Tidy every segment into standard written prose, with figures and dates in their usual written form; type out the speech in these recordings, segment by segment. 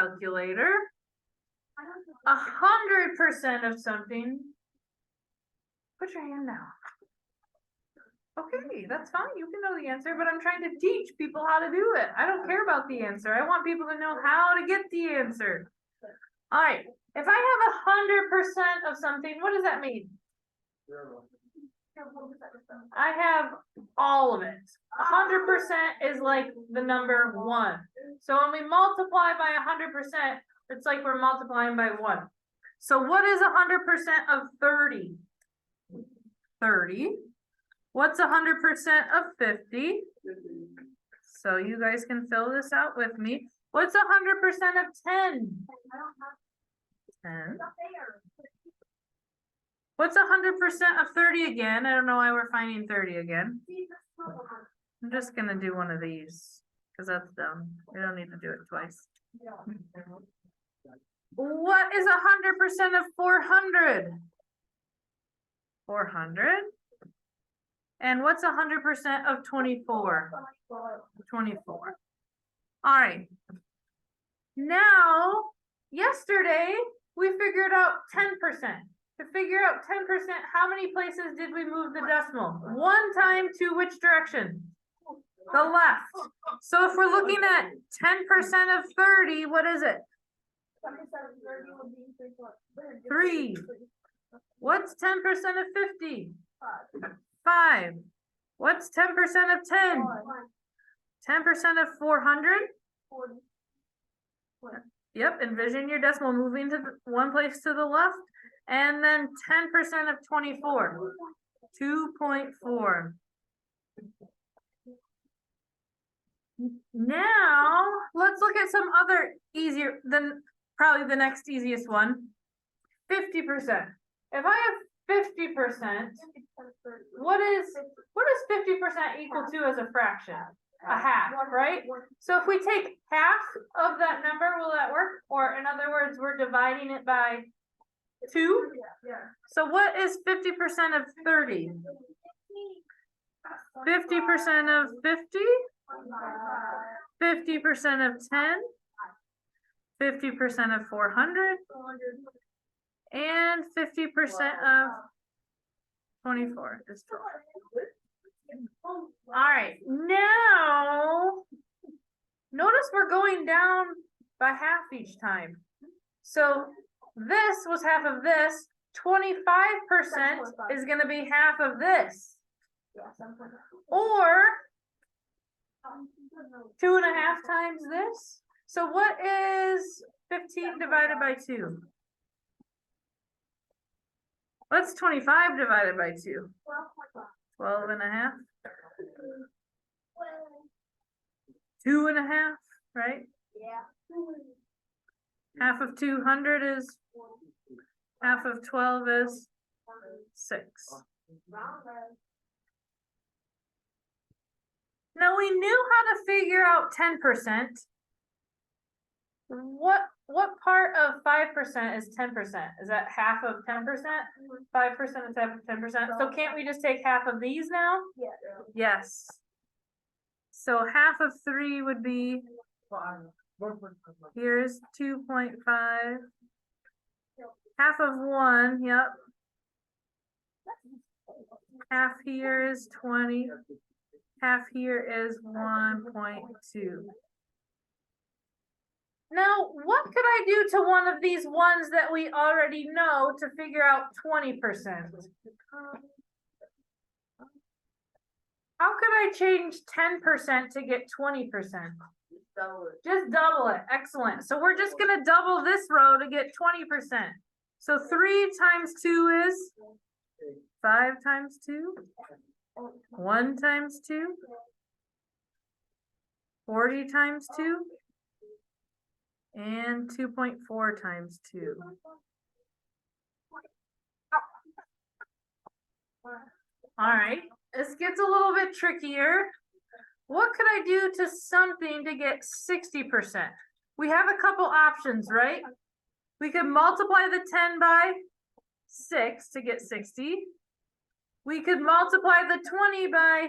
calculator. 100% of something. Put your hand down. Okay, that's fine. You can know the answer, but I'm trying to teach people how to do it. I don't care about the answer. I want people to know how to get the answer. All right. If I have 100% of something, what does that mean? I have all of it. 100% is like the number 1. So when we multiply by 100%, it's like we're multiplying by 1. So what is 100% of 30? 30. What's 100% of 50? So you guys can fill this out with me. What's 100% of 10? 10. What's 100% of 30 again? I don't know why we're finding 30 again. I'm just gonna do one of these because that's dumb. We don't need to do it twice. What is 100% of 400? 400. And what's 100% of 24? 24. All right. Now, yesterday, we figured out 10%. To figure out 10%, how many places did we move the decimal? 1 time to which direction? The left. So if we're looking at 10% of 30, what is it? 3. What's 10% of 50? 5. What's 10% of 10? 10% of 400? Yep, envision your decimal moving to one place to the left. And then 10% of 24. 2.4. Now, let's look at some other easier than probably the next easiest one. 50%. If I have 50%, what is 50% equal to as a fraction? A half, right? So if we take half of that number, will that work? Or in other words, we're dividing it by 2. So what is 50% of 30? 50% of 50? 50% of 10? 50% of 400? And 50% of 24 is 12. All right, now notice we're going down by half each time. So this was half of this. 25% is going to be half of this. Or 2.5 times this. So what is 15 divided by 2? What's 25 divided by 2? 12.5. 2.5, right? Yeah. Half of 200 is, half of 12 is 6. Now we knew how to figure out 10%. What part of 5% is 10%? Is that half of 10%? 5% is half of 10%. So can't we just take half of these now? Yeah. Yes. So half of 3 would be, here's 2.5. Half of 1, yep. Half here is 20. Half here is 1.2. Now, what could I do to one of these ones that we already know to figure out 20%? How could I change 10% to get 20%? Just double it. Excellent. So we're just going to double this row to get 20%. So 3 times 2 is 5 times 2. 1 times 2. 40 times 2. And 2.4 times 2. All right, this gets a little bit trickier. What could I do to something to get 60%? We have a couple options, right? We could multiply the 10 by 6 to get 60. We could multiply the 20 by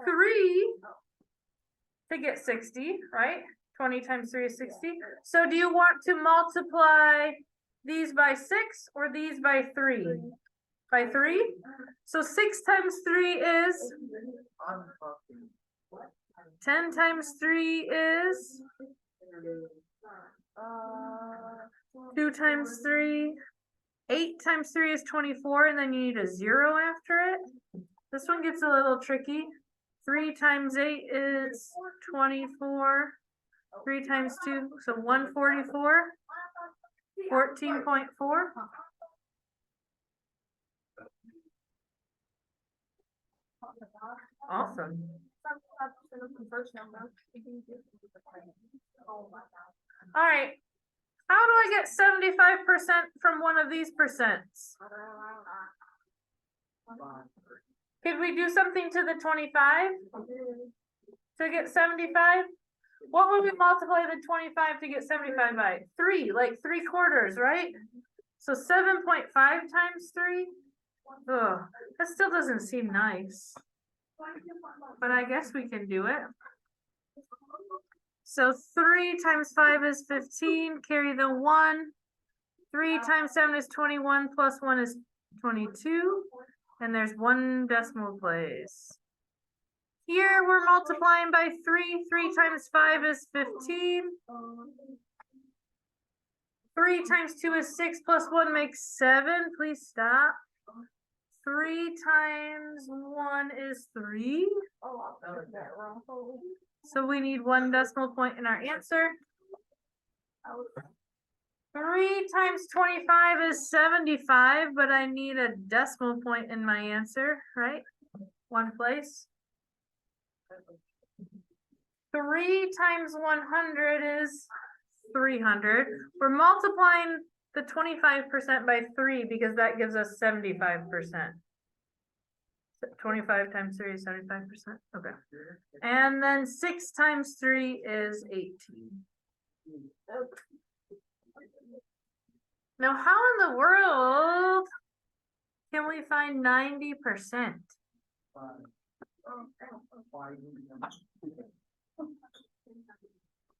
3 to get 60, right? 20 times 3 is 60. So do you want to multiply these by 6 or these by 3? By 3? So 6 times 3 is 10 times 3 is 2 times 3. 8 times 3 is 24, and then you need a 0 after it. This one gets a little tricky. 3 times 8 is 24. 3 times 2, so 144. 14.4. Awesome. All right. How do I get 75% from one of these percents? Could we do something to the 25 to get 75? What would we multiply the 25 to get 75 by? 3, like 3/4, right? So 7.5 times 3. Ugh, that still doesn't seem nice. But I guess we can do it. So 3 times 5 is 15, carry the 1. 3 times 7 is 21, plus 1 is 22. And there's 1 decimal place. Here we're multiplying by 3. 3 times 5 is 15. 3 times 2 is 6, plus 1 makes 7. Please stop. 3 times 1 is 3. So we need 1 decimal point in our answer. 3 times 25 is 75, but I need a decimal point in my answer, right? 1 place. 3 times 100 is 300. We're multiplying the 25% by 3 because that gives us 75%. 25 times 3 is 75%. Okay. And then 6 times 3 is 18. Now, how in the world can we find 90%?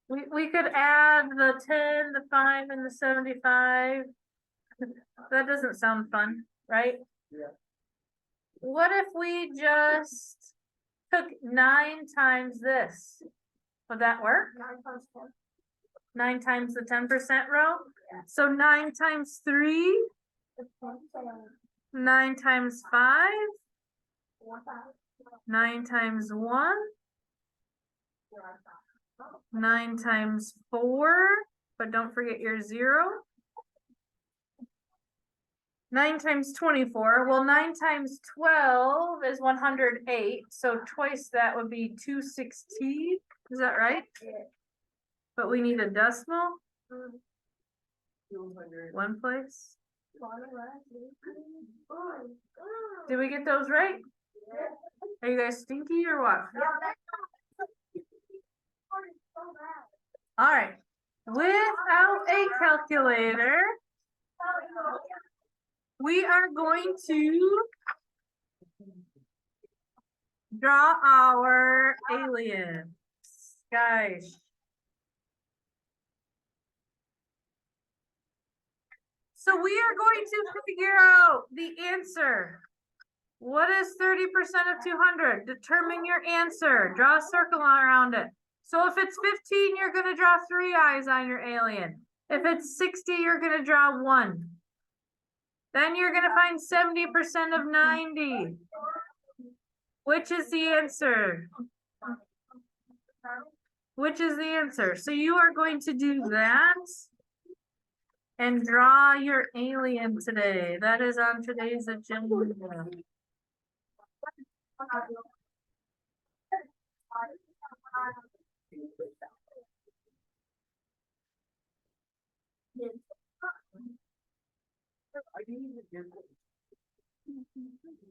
We could add the 10, the 5, and the 75. That doesn't sound fun, right? Yeah. What if we just took 9 times this? Would that work? 9 times the 10% row? So 9 times 3, 9 times 5, 9 times 1, 9 times 4, but don't forget your 0. 9 times 24, well 9 times 12 is 108, so twice that would be 216, is that right? But we need a decimal. 1 place. Did we get those right? Are you guys stinky or what? All right. Without a calculator, we are going to draw our aliens, guys. So we are going to figure out the answer. What is 30% of 200? Determine your answer. Draw a circle around it. So if it's 15, you're going to draw 3 eyes on your alien. If it's 60, you're going to draw 1. Then you're going to find 70% of 90. Which is the answer? Which is the answer? So you are going to do that and draw your alien today. That is on today's agenda.